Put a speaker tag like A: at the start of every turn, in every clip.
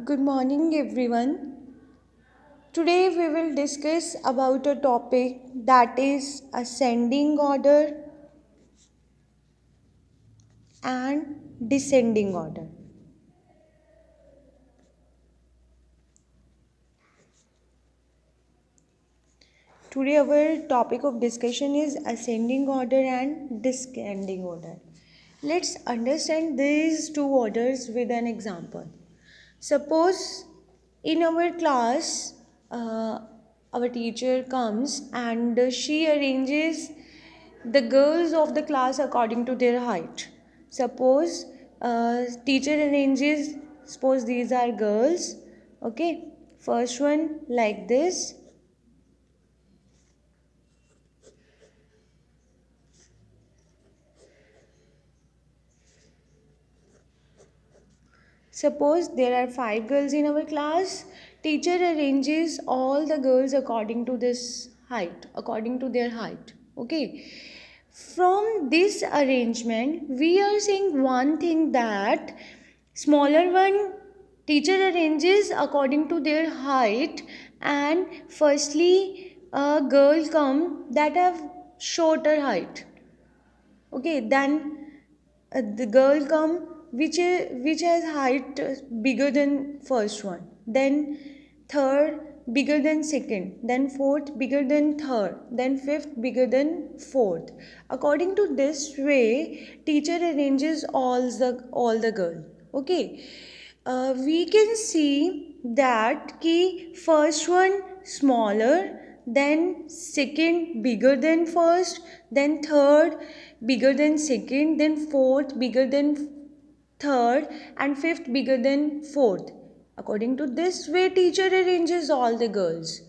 A: Good morning, everyone. Today we will discuss about a topic that is ascending order and descending order. Today our topic of discussion is ascending order and descending order. Let's understand these two orders with an example. Suppose in our class, our teacher comes and she arranges the girls of the class according to their height. Suppose teacher arranges, suppose these are girls, okay, first one like this. Suppose there are 5 girls in our class. Teacher arranges all the girls according to this height, according to their height. Okay. From this arrangement, we are saying one thing, that smaller one teacher arranges according to their height, and firstly a girl come that have shorter height. Okay, then the girl come which has height bigger than first one, then third bigger than second, then fourth bigger than third, then fifth bigger than fourth. According to this way teacher arranges all the girl. Okay, we can see that key first one smaller, then second bigger than first, then third bigger than second, then fourth bigger than third, and fifth bigger than fourth. According to this way teacher arranges all the girls.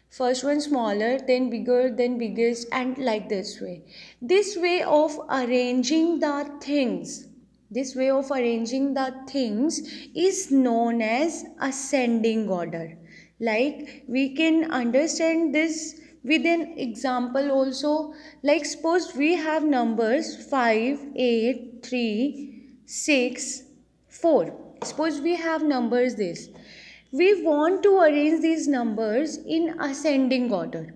A: First one smaller, then bigger, then biggest, and like this way. This way of arranging the things, this way of arranging the things is known as ascending order. Like we can understand this with an example also. Like suppose we have numbers 5, 8, 3, 6, 4. Suppose we have numbers this. We want to arrange these numbers in ascending order.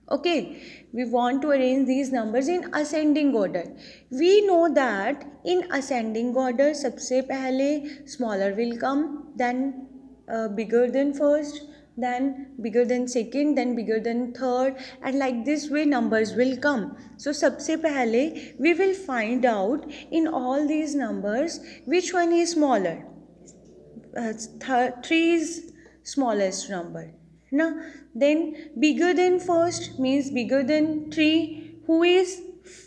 A: Okay, we want to arrange these numbers in ascending order. We know that in ascending order सबसे पहले smaller will come, then bigger than first, then bigger than second, then bigger than third, and like this way numbers will come. So सबसे पहले we will find out in all these numbers which one is smaller. 3 is smallest number. Now, then bigger than first means bigger than 3, who is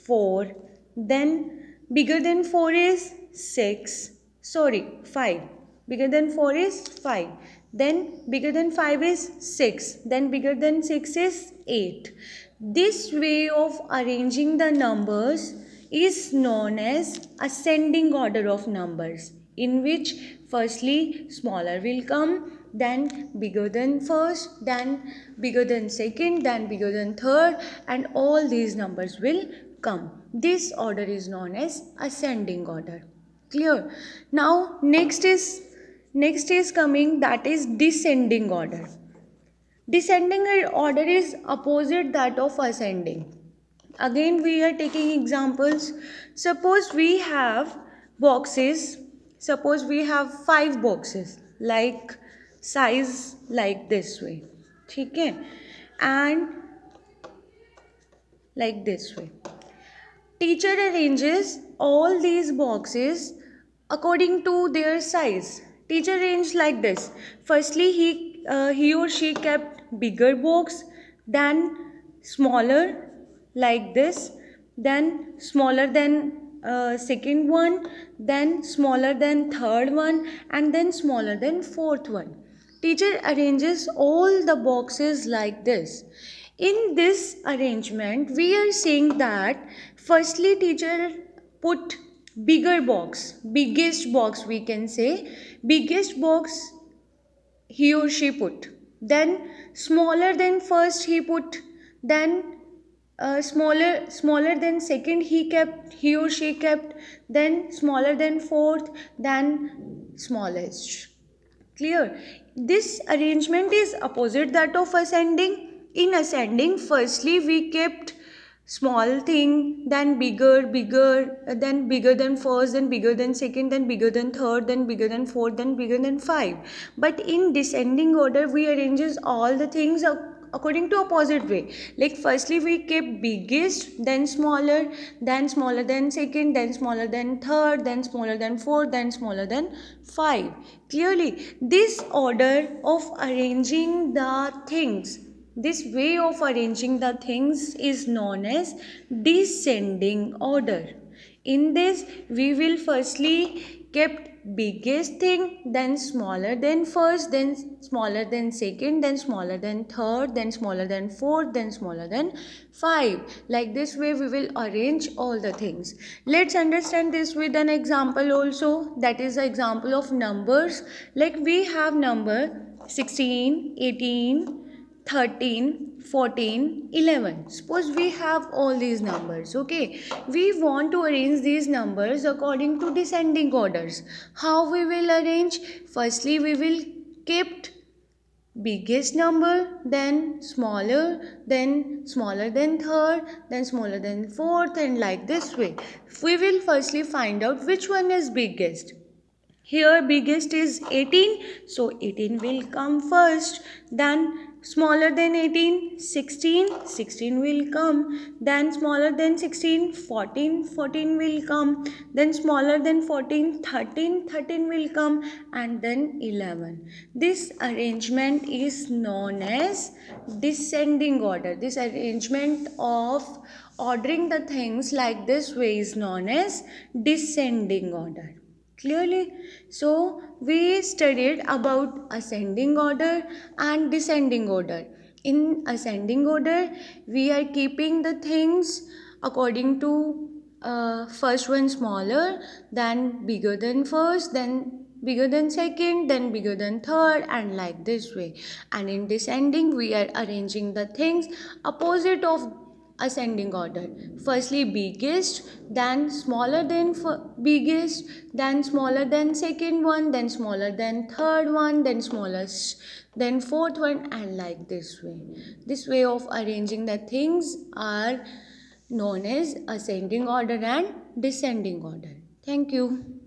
A: 4. Then bigger than 4 is 6. Sorry, 5. Bigger than 4 is 5. Then bigger than 5 is 6. Then bigger than 6 is 8. This way of arranging the numbers is known as ascending order of numbers, in which firstly smaller will come, then bigger than first, then bigger than second, then bigger than third, and all these numbers will come. This order is known as ascending order. Clear? Now next is coming, that is descending order. Descending order is opposite that of ascending. Again we are taking examples. Suppose we have boxes. Suppose we have 5 boxes, like size like this way. Okay? And like this way. Teacher arranges all these boxes according to their size. Teacher arranged like this. Firstly, he or she kept bigger box, then smaller like this, then smaller than second one, then smaller than third one, and then smaller than fourth one. Teacher arranges all the boxes like this. In this arrangement, we are saying that firstly teacher put bigger box, biggest box we can say, biggest box he or she put. Then smaller than first he put, then smaller than second he or she kept, then smaller than fourth, then smallest. Clear? This arrangement is opposite that of ascending. In ascending, firstly we kept small thing, then bigger, then bigger than first, then bigger than second, then bigger than third, then bigger than fourth, then bigger than five. But in descending order, we arranges all the things according to opposite way. Like firstly we kept biggest, then smaller than second, then smaller than third, then smaller than fourth, then smaller than five. Clearly, this order of arranging the things, this way of arranging the things is known as descending order. In this, we will firstly kept biggest thing, then smaller than first, then smaller than second, then smaller than third, then smaller than fourth, then smaller than five. Like this way we will arrange all the things. Let's understand this with an example also. That is the example of numbers. Like we have number 16, 18, 13, 14, 11. Suppose we have all these numbers, okay? We want to arrange these numbers according to descending orders. How we will arrange? Firstly, we will keep biggest number, then smaller than third, then smaller than fourth, and like this way. We will firstly find out which one is biggest. Here biggest is 18, so 18 will come first. Then smaller than 18, 16 will come. Then smaller than 16, 14 will come. Then smaller than 14, 13 will come. And then 11. This arrangement is known as descending order. This arrangement of ordering the things like this way is known as descending order. Clearly, so we studied about ascending order and descending order. In ascending order, we are keeping the things according to first one smaller, then bigger than first, then bigger than second, then bigger than third, and like this way. And in descending, we are arranging the things opposite of ascending order. Firstly biggest, then smaller than biggest, then smaller than second one, then smaller than third one, then smallest, then fourth one, and like this way. This way of arranging the things are known as ascending order and descending order. Thank you.